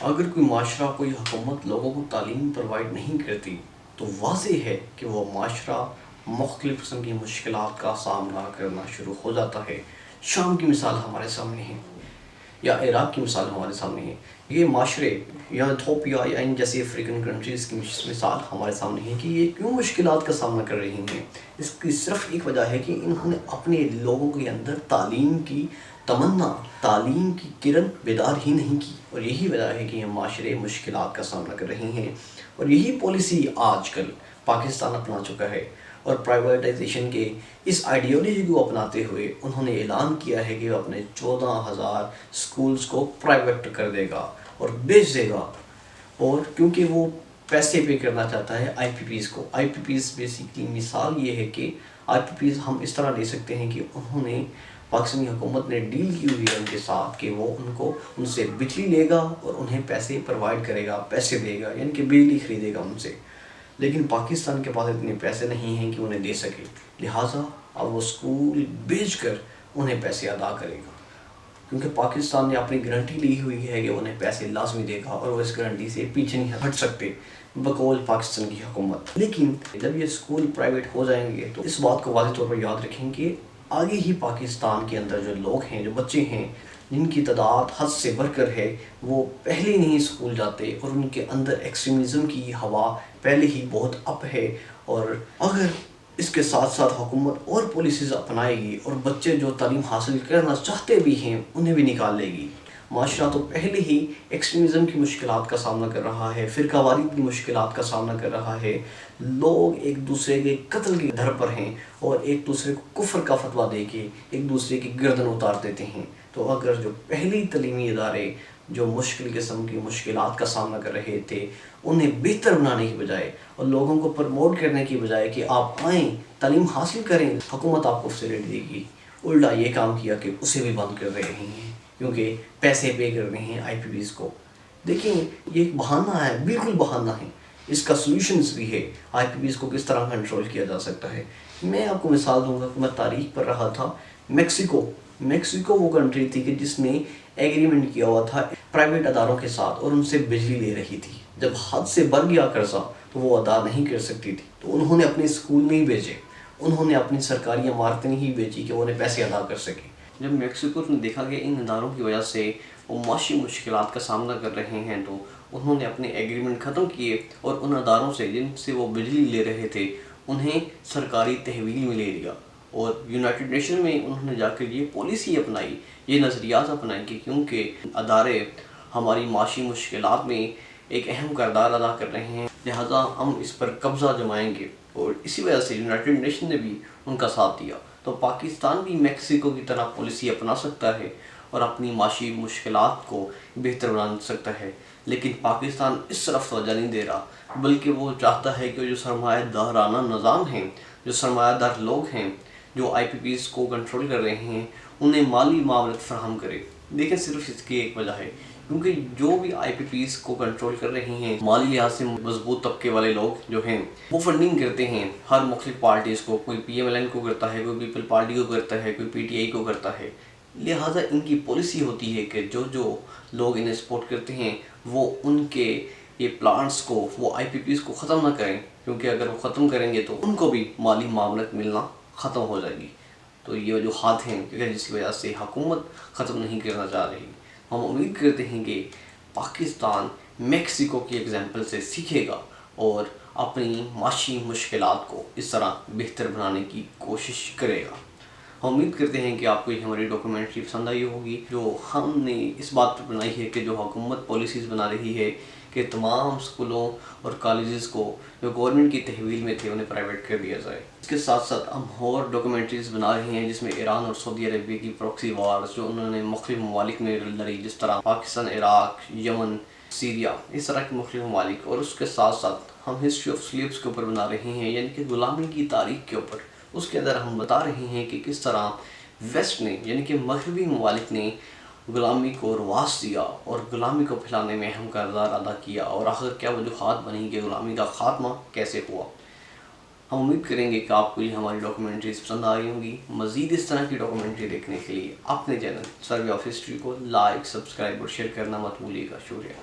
اگر کوئی معاشرہ کوئی حکومت لوگوں کو تعلیم پرووائڈ نہیں کرتی تو واضح ہے کہ وہ معاشرہ مختلف قسم کی مشکلات کا سامنا کرنا شروع ہو جاتا ہے۔ شام کی مثال ہمارے سامنے ہے یا عراق کی مثال ہمارے سامنے ہے۔ یہ معاشرے یا ایتھوپیا یا ان جیسی افریقن کنٹریز کی مثال ہمارے سامنے ہے کہ یہ کیوں مشکلات کا سامنا کر رہی ہیں۔ اس کی صرف ایک وجہ ہے کہ انہوں نے اپنے لوگوں کے اندر تعلیم کی تمنا، تعلیم کی کرن بیدار ہی نہیں کی، اور یہی وجہ ہے کہ یہ معاشرے مشکلات کا سامنا کر رہے ہیں۔ اور یہی پالیسی آج کل پاکستان اپنا چکا ہے، اور پرائیویٹائزیشن کے اس آئیڈیالوجی کو اپناتے ہوئے انہوں نے اعلان کیا ہے کہ وہ اپنے 14,000 سکولز کو پرائیویٹ کر دے گا اور بیچ دے گا، اور کیونکہ وہ پیسے پے کرنا چاہتا ہے آئی پی پیز کو۔ آئی پی پیز بیسیکلی مثال یہ ہے کہ آئی پی پیز ہم اس طرح لے سکتے ہیں کہ انہوں نے پاکستانی حکومت نے ڈیل کی ہوئی ہے ان کے ساتھ کہ وہ ان سے بجلی لے گا اور انہیں پیسے پرووائڈ کرے گا، پیسے دے گا، یعنی کہ بجلی خریدے گا ان سے۔ لیکن پاکستان کے پاس اتنے پیسے نہیں ہیں کہ انہیں دے سکے، لہٰذا اب وہ اسکول بیچ کر انہیں پیسے ادا کرے گا، کیونکہ پاکستان نے اپنی گارنٹی لی ہوئی ہے کہ انہیں پیسے لازمی دے گا، اور وہ اس گارنٹی سے پیچھے نہیں ہٹ سکتے بقول پاکستان کی حکومت۔ لیکن جب یہ اسکول پرائیویٹ ہو جائیں گے تو اس بات کو واضح طور پر یاد رکھیں کہ آگے ہی پاکستان کے اندر جو لوگ ہیں، جو بچے ہیں جن کی تعداد حد سے بڑھ کر ہے، وہ پہلے نہیں اسکول جاتے، اور ان کے اندر ایکسٹریمزم کی ہوا پہلے ہی بہت اپ ہے۔ اور اگر اس کے ساتھ ساتھ حکومت اور پالیسیز اپنائے گی اور بچے جو تعلیم حاصل کرنا چاہتے بھی ہیں انہیں بھی نکال لے گی، معاشرہ تو پہلے ہی ایکسٹریمزم کی مشکلات کا سامنا کر رہا ہے، فرقہ واریت کی مشکلات کا سامنا کر رہا ہے، لوگ ایک دوسرے کے قتل کی در پر ہیں اور ایک دوسرے کو کفر کا فتویٰ دے کے ایک دوسرے کی گردن اتار دیتے ہیں۔ تو اگر جو پہلی تعلیمی ادارے جو مشکل قسم کی مشکلات کا سامنا کر رہے تھے انہیں بہتر بنانے کی بجائے اور لوگوں کو پروموٹ کرنے کی بجائے کہ آپ آئیں تعلیم حاصل کریں، حکومت آپ کو فیسلٹی دے گی، الٹا یہ کام کیا کہ اسے بھی بند کر رہے ہیں کیونکہ پیسے پے کر رہے ہیں آئی پی پیز کو۔ دیکھیں یہ ایک بہانہ ہے، بالکل بہانہ ہے، اس کا سولوشنز بھی ہے، آئی پی پیز کو کس طرح کنٹرول کیا جا سکتا ہے۔ میں آپ کو مثال دوں گا کہ میں تاریخ پڑھ رہا تھا، میکسیکو وہ کنٹری تھی کہ جس نے ایگریمنٹ کیا ہوا تھا پرائیویٹ اداروں کے ساتھ اور ان سے بجلی لے رہی تھی۔ جب حد سے بڑھ گیا قرضہ تو وہ ادا نہیں کر سکتی تھی، تو انہوں نے اپنے اسکول نہیں بھیجے، انہوں نے اپنی سرکاری عمارتیں نہیں بیچی کہ وہ انہیں پیسے ادا کر سکیں۔ جب میکسیکو نے دیکھا کہ ان اداروں کی وجہ سے وہ معاشی مشکلات کا سامنا کر رہے ہیں، تو انہوں نے اپنے ایگریمنٹ ختم کیے اور ان اداروں سے جن سے وہ بجلی لے رہے تھے انہیں سرکاری تحویل میں لے لیا، اور یونائٹڈ نیشن میں انہوں نے جا کر یہ پالیسی اپنائی، یہ نظریات اپنائے کہ کیونکہ ادارے ہماری معاشی مشکلات میں ایک اہم کردار ادا کر رہے ہیں، لہٰذا ہم اس پر قبضہ جمائیں گے، اور اسی وجہ سے یونائٹڈ نیشن نے بھی ان کا ساتھ دیا۔ تو پاکستان بھی میکسیکو کی طرح پالیسی اپنا سکتا ہے اور اپنی معاشی مشکلات کو بہتر بنا سکتا ہے، لیکن پاکستان اس طرف توجہ نہیں دے رہا، بلکہ وہ چاہتا ہے کہ جو سرمایہ دارانہ نظام ہیں، جو سرمایہ دار لوگ ہیں جو آئی پی پیز کو کنٹرول کر رہے ہیں، انہیں مالی معاونت فراہم کرے۔ دیکھیں صرف اس کی ایک وجہ ہے، کیونکہ جو بھی آئی پی پیز کو کنٹرول کر رہے ہیں مالی لحاظ سے مضبوط طبقے والے لوگ جو ہیں وہ فنڈنگ کرتے ہیں ہر مختلف پارٹیز کو، کوئی پی ایم ایل این کو کرتا ہے، کوئی پیپل پارٹی کو کرتا ہے، کوئی پی ٹی آئی کو کرتا ہے، لہٰذا ان کی پالیسی ہوتی ہے کہ جو لوگ انہیں سپورٹ کرتے ہیں وہ ان کے یہ پلانٹس کو، وہ آئی پی پیز کو ختم نہ کریں، کیونکہ اگر وہ ختم کریں گے تو ان کو بھی مالی معاونت ملنا ختم ہو جائے گی۔ تو یہ وجوہات ہیں جس کی وجہ سے حکومت ختم نہیں کرنا چاہ رہی۔ ہم امید کرتے ہیں کہ پاکستان میکسیکو کی ایگزامپل سے سیکھے گا اور اپنی معاشی مشکلات کو اس طرح بہتر بنانے کی کوشش کرے گا۔ ہم امید کرتے ہیں کہ آپ کو یہ ہماری ڈاکیومنٹری پسند آئی ہوگی، جو ہم نے اس بات پر بنائی ہے کہ جو حکومت پالیسیز بنا رہی ہے کہ تمام اسکولوں اور کالجز کو جو گورنمنٹ کی تحویل میں تھے انہیں پرائیویٹ کر دیا جائے۔ اس کے ساتھ ساتھ ہم اور ڈاکیومنٹریز بنا رہے ہیں جس میں ایران اور سعودی عربیہ کی پراکسی وارز جو انہوں نے مختلف ممالک میں لڑی، جس طرح پاکستان، عراق، یمن، سیریا، اس طرح کے مختلف ممالک، اور اس کے ساتھ ساتھ ہم ہسٹری آف سلیوز کے اوپر بنا رہے ہیں، یعنی کہ غلامی کی تاریخ کے اوپر۔ اس کے اندر ہم بتا رہے ہیں کہ کس طرح ویسٹ نے، یعنی کہ مغربی ممالک نے غلامی کو رواج دیا اور غلامی کو پھیلانے میں اہم کردار ادا کیا، اور آخر کیا وجوہات بنی کہ غلامی کا خاتمہ کیسے ہوا۔ ہم امید کریں گے کہ آپ کو یہ ہماری ڈاکیومنٹریز پسند آئی ہوں گی۔ مزید اس طرح کی ڈاکیومنٹری دیکھنے کے لیے اپنے چینل سروے آف ہسٹری کو لائک، سبسکرائب اور شیئر کرنا مت بھولیے گا۔ شکریہ۔